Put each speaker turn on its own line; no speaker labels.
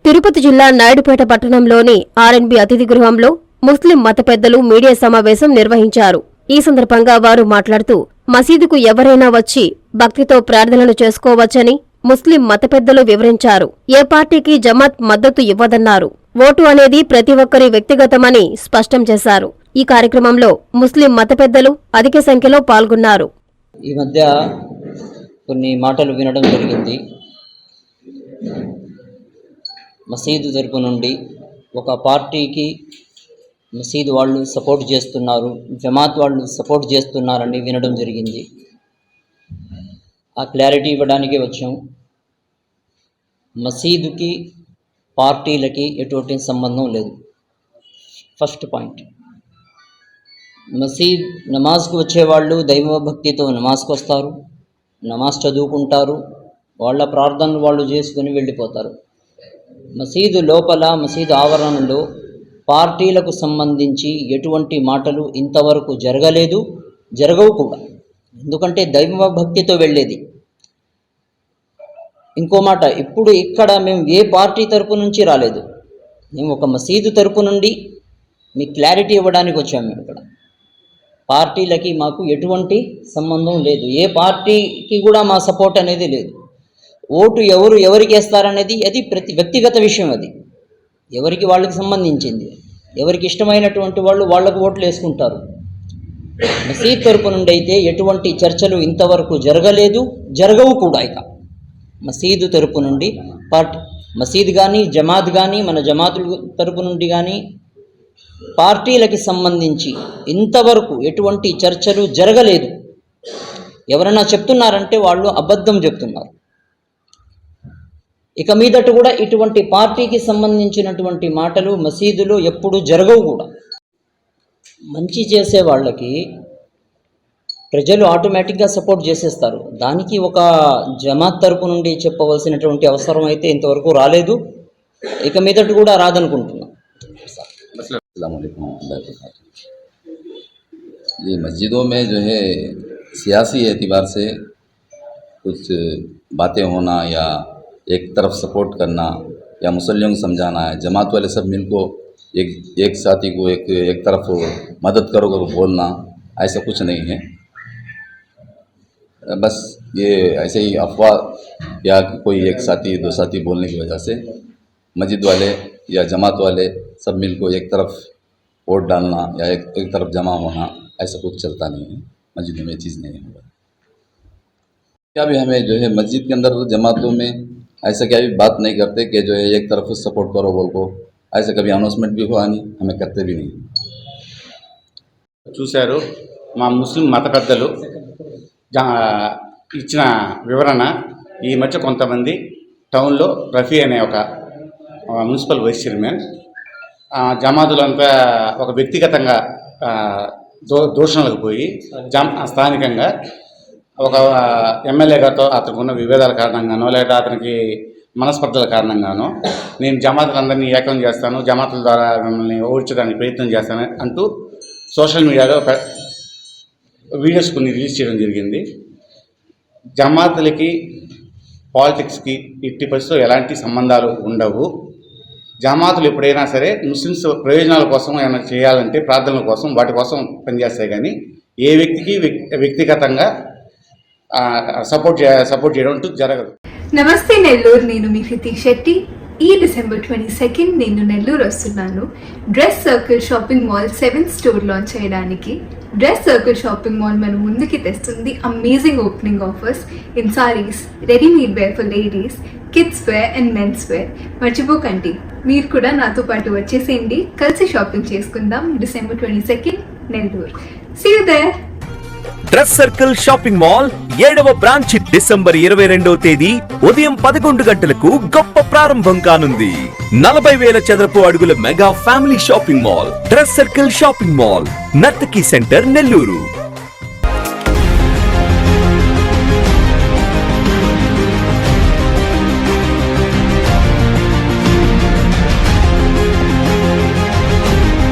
తిరుపతి జిల్లా నాయుడుపేట పట్టణంలోని ఆర్ఎన్బి అతిథి గృహంలో ముస్లిం మత పెద్దలు మీడియా సమావేశం నిర్వహించారు. ఈ సందర్భంగా వారు మాట్లాడుతూ మసీదుకు ఎవరైనా వచ్చి భక్తితో ప్రార్థనలు చేసుకోవచ్చని ముస్లిం మత పెద్దలు వివరించారు. ఏ పార్టీకి జమాత్ మద్దతు ఇవ్వదన్నారు. ఓటు అనేది ప్రతి ఒక్కరి వ్యక్తిగతమని స్పష్టం చేశారు. ఈ కార్యక్రమంలో ముస్లిం మత పెద్దలు అధిక సంఖ్యలో పాల్గొన్నారు.
ఈ మధ్య కొన్ని మాటలు వినడం జరిగింది. మసీదు తరపు నుండి ఒక పార్టీకి మసీదు వాళ్ళు సపోర్ట్ చేస్తున్నారు, జమాత్ వాళ్ళు సపోర్ట్ చేస్తున్నారని వినడం జరిగింది. ఆ క్లారిటీ ఇవ్వడానికే వచ్చాం. మసీదుకి పార్టీలకి ఎటువంటి సంబంధం లేదు. ఫస్ట్ పాయింట్, మసీద్ నమాజ్కి వచ్చేవాళ్ళు దైవభక్తితో నమాజ్కి వస్తారు, నమాజ్ చదువుకుంటారు, వాళ్ళ ప్రార్థనలు వాళ్ళు చేసుకుని వెళ్ళిపోతారు. మసీదు లోపల, మసీదు ఆవరణలో పార్టీలకు సంబంధించి ఎటువంటి మాటలు ఇంతవరకు జరగలేదు, జరగవు కూడా. ఎందుకంటే దైవభక్తితో వెళ్ళేది. ఇంకో మాట, ఇప్పుడు ఇక్కడ మేము ఏ పార్టీ తరపు నుంచి రాలేదు, మేము ఒక మసీదు తరపు నుండి మీకు క్లారిటీ ఇవ్వడానికి వచ్చాము. మేము ఇక్కడ పార్టీలకి మాకు ఎటువంటి సంబంధం లేదు, ఏ పార్టీకి కూడా మా సపోర్ట్ అనేది లేదు. ఓటు ఎవరికి వేస్తారనేది అది ప్రతి వ్యక్తిగత విషయం. అది ఎవరికి వాళ్ళకి సంబంధించింది. ఎవరికి ఇష్టమైనటువంటి వాళ్ళు వాళ్ళకు ఓట్లు వేసుకుంటారు. మసీద్ తరపు నుండి అయితే ఎటువంటి చర్చలు ఇంతవరకు జరగలేదు, జరగవు కూడా. ఇక మసీదు తరపు నుండి పార్టీ, మసీద్ కానీ జమాత్ కానీ, మన జమాతుల తరపు నుండి కానీ పార్టీలకి సంబంధించి ఇంతవరకు ఎటువంటి చర్చలు జరగలేదు. ఎవరైనా చెప్తున్నారంటే వాళ్ళు అబద్ధం చెప్తున్నారు. ఇక మీదట కూడా ఇటువంటి పార్టీకి సంబంధించినటువంటి మాటలు మసీదులో ఎప్పుడు జరగవు కూడా. మంచి చేసే వాళ్ళకి ప్రజలు ఆటోమేటిక్గా సపోర్ట్ చేసేస్తారు. దానికి ఒక జమాత్ తరపు నుండి చెప్పవలసినటువంటి అవసరం అయితే ఇంతవరకు రాలేదు, ఇక మీదట కూడా రాదనుకుంటున్నాం.
ये मस्जिदों में जो है सियासी एतबार से कुछ बातें होना या एक तरफ सपोर्ट करना या मुसल्लियों को समझाना है, जमात वाले सब मिलको एक साथी को एक तरफ मदद करो बोलना, ऐसा कुछ नहीं है। बस ये ऐसे ही अफवाह या कोई एक साथी दो साथी बोलने की वजह से मस्जिद वाले या जमात वाले सब मिलको एक तरफ वोट डालना या एक तरफ जमा होना, ऐसा कुछ चलता नहीं है। मस्जिद में चीज़ नहीं होगा। क्या भी हमें जो है मस्जिद के अंदर जमातों में ऐसा क्या भी बात नहीं करते कि जो है एक तरफ सपोर्ट करो बोल को, ऐसा कभी अनाउंसमेंट भी हुआ नहीं, हमें करते भी नहीं।
చూశారు మా ముస్లిం మత పెద్దలు ఇచ్చిన వివరణ. ఈ మధ్య కొంతమంది టౌన్లో రఫీ అనే ఒక మున్సిపల్ వైస్ చైర్మన్ జమాతులంతా ఒక వ్యక్తిగతంగా దూషణలకు పోయి స్థానికంగా ఒక ఎమ్మెల్యే గారితో అతనికి ఉన్న విభేదాల కారణంగానో లేదా అతనికి మనస్పర్ధల కారణంగానో నేను జమాతులందరినీ ఏకం చేస్తాను, జమాతుల ద్వారా మిమ్మల్ని ఓడించడానికి ప్రయత్నం చేస్తాను అంటూ సోషల్ మీడియాలో వీడియోస్ కొన్ని రిలీజ్ చేయడం జరిగింది. జమాతులకి పాలిటిక్స్కి ఎట్టి పరిస్థితుల్లో ఎలాంటి సంబంధాలు ఉండవు. జమాతులు ఎప్పుడైనా సరే ముస్లిమ్స్ ప్రయోజనాల కోసం ఏమైనా చేయాలంటే ప్రార్థనల కోసం వాటి కోసం పనిచేస్తాయి, కానీ ఏ వ్యక్తికి వ్యక్తిగతంగా సపోర్ట్ చేయడం అంటూ జరగదు.
నమస్తే నెల్లూరు, నేను మీ హితీష్ శెట్టి. ఈ డిసెంబర్ 22 నేను నెల్లూరు వస్తున్నాను. Dress circle shopping mall 7th store launch చేయడానికి. డ్రెస్ సర్కిల్ షాపింగ్ మాల్ మన ముందుకి తెస్తుంది amazing opening offers in saris, readymade wear for ladies, kids wear and men's wear. మర్చిపోకండి, మీరు కూడా నాతో పాటు వచ్చేసేయండి. కలిసి షాపింగ్ చేసుకుందాం. December 22 Nellore. See you there.
Dress circle shopping mall 7వ బ్రాంచ్ డిసెంబర్ 22వ తేదీ ఉదయం 11 గంటలకు గొప్ప ప్రారంభం కానుంది. 40,000 చదరపు అడుగుల mega family shopping mall dress circle shopping mall, Nartaki center, Nellore.